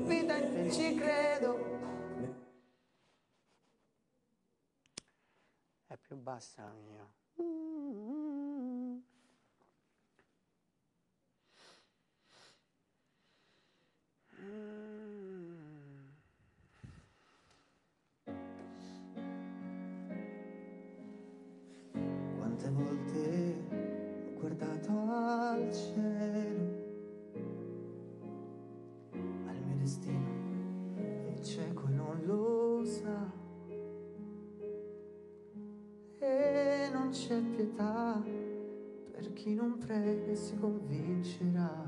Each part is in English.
vita in te ci credo. È più bassa la mia. Quante volte ho guardato al cielo, al mio destino, il cieco non lo sa, e non c'è pietà per chi non prega e si convincerà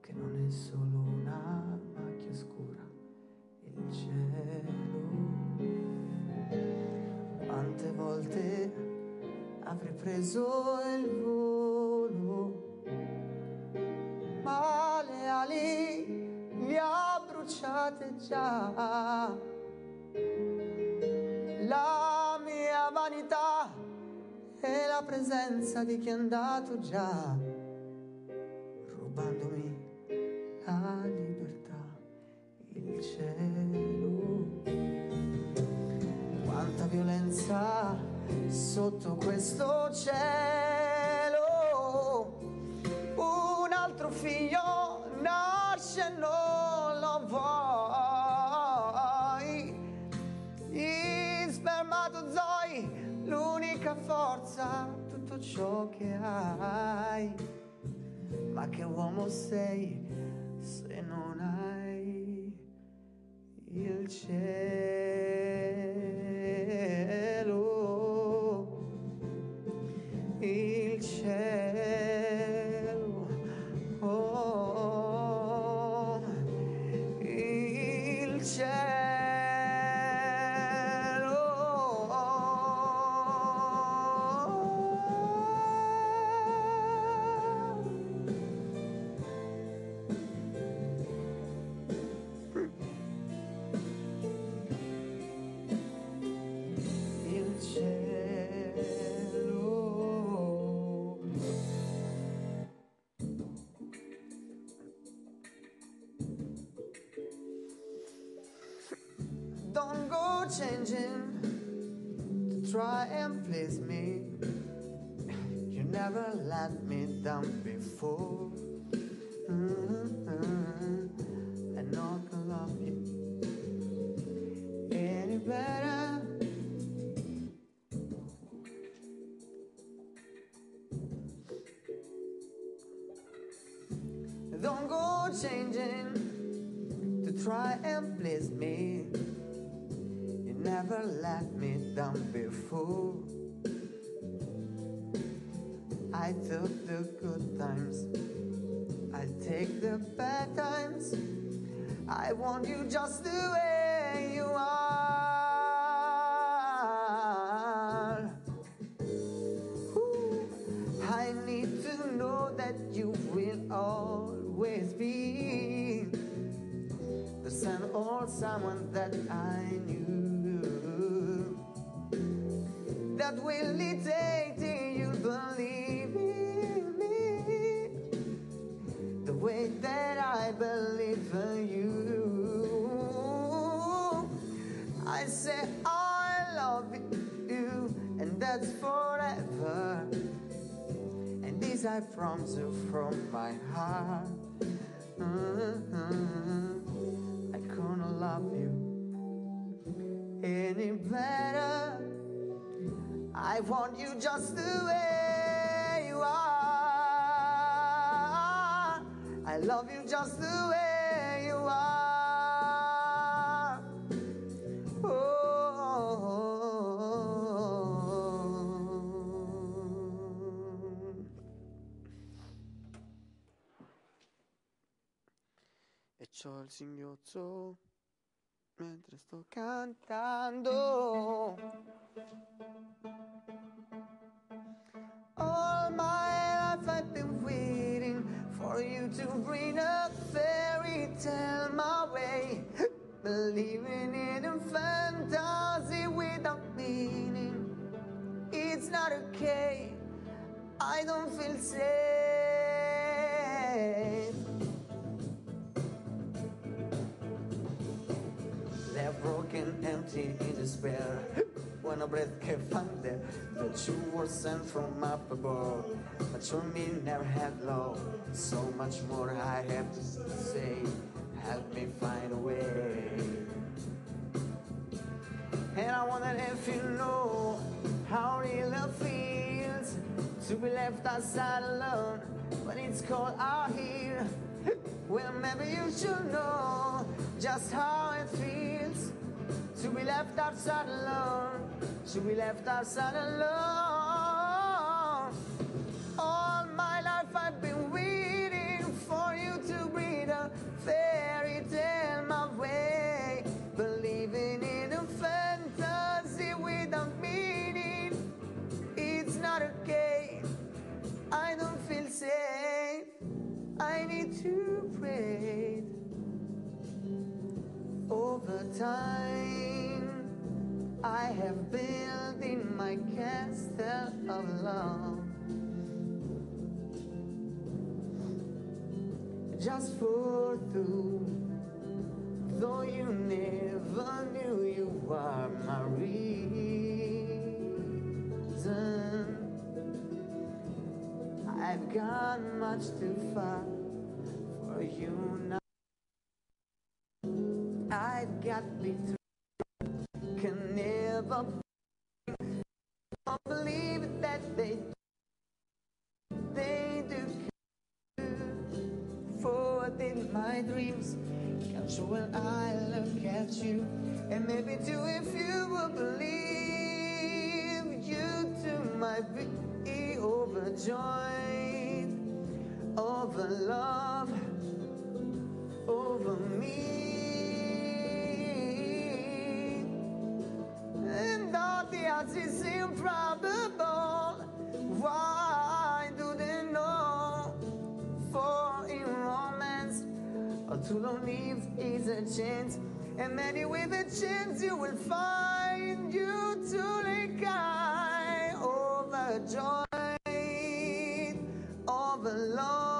che non è solo una macchia scura il cielo. Quante volte avrei preso il volo, ma le ali le ha bruciate già. La mia vanità è la presenza di chi è andato già, rubandomi la libertà, il cielo. Quanta violenza sotto questo cielo, un altro figlio nasce e non lo vuoi, gli spermatozoi, l'unica forza, tutto ciò che hai, ma che uomo sei se non hai il cielo, il cielo, oh, il cielo. Il cielo. Don't go changing to try and please me. You never let me down before. I'm not gonna love you any better. Don't go changing to try and please me. You never let me down before. I took the good times, I take the bad times. I want you just the way you are. Ooh, I need to know that you will always be the son or someone that I knew, that will dictate you believe in me the way that I believe in you. I say I love you, and that's forever, and this I promise you from my heart. I couldn't love you any better. I want you just the way you are. I love you just the way you are. E c'ho il singhiozzo mentre sto cantando. All my life I've been waiting for you to bring a fairy tale my way, believing in fantasy without meaning. It's not okay, I don't feel safe. empty in despair. When a breath can find there, that you were sent from up above. But your me never had love. So much more I have to say. Help me find a way. And I wonder if you know how real love feels to be left outside alone when it's cold out here. Well, maybe you should know just how it feels to be left outside alone, to be left outside alone. All my life I've been waiting for you to bring a fairy tale my way, believing in a fantasy without meaning. It's not okay, I don't feel safe, I need to pray. Over time, I have built in my castle of love just for two. Though you never knew you were my reason, I've got much to fight for you now. I've got between, can never believe that they do forward in my dreams. Catch when I look at you, and maybe too if you will believe, you too might be overjoyed, over love, over me. And all the odds is improbable. Why do they know? For in romance, all too long leaves is a chance, and many with a chance you will find you truly kind, overjoyed, over love.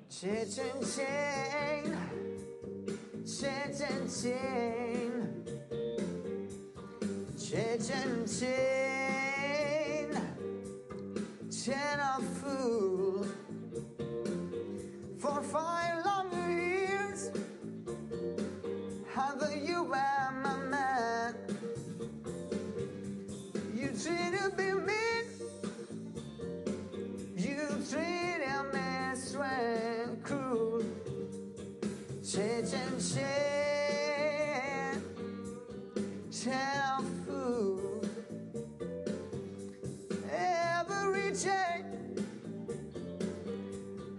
Chain, chain, chain, chain, chain, chain, chain, chain, chain of fool. For 5 long years, either you were my man. You treated me mean, you treated me straight, cruel. Chain, chain, chain, chain of fool. Every chain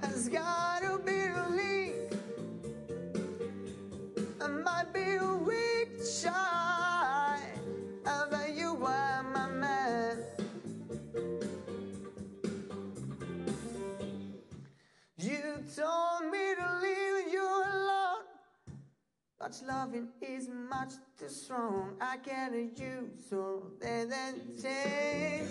has got to be a link. I might be a weak child, but you were my man. You told me to leave you alone, but loving is much too strong. I can't use so then change.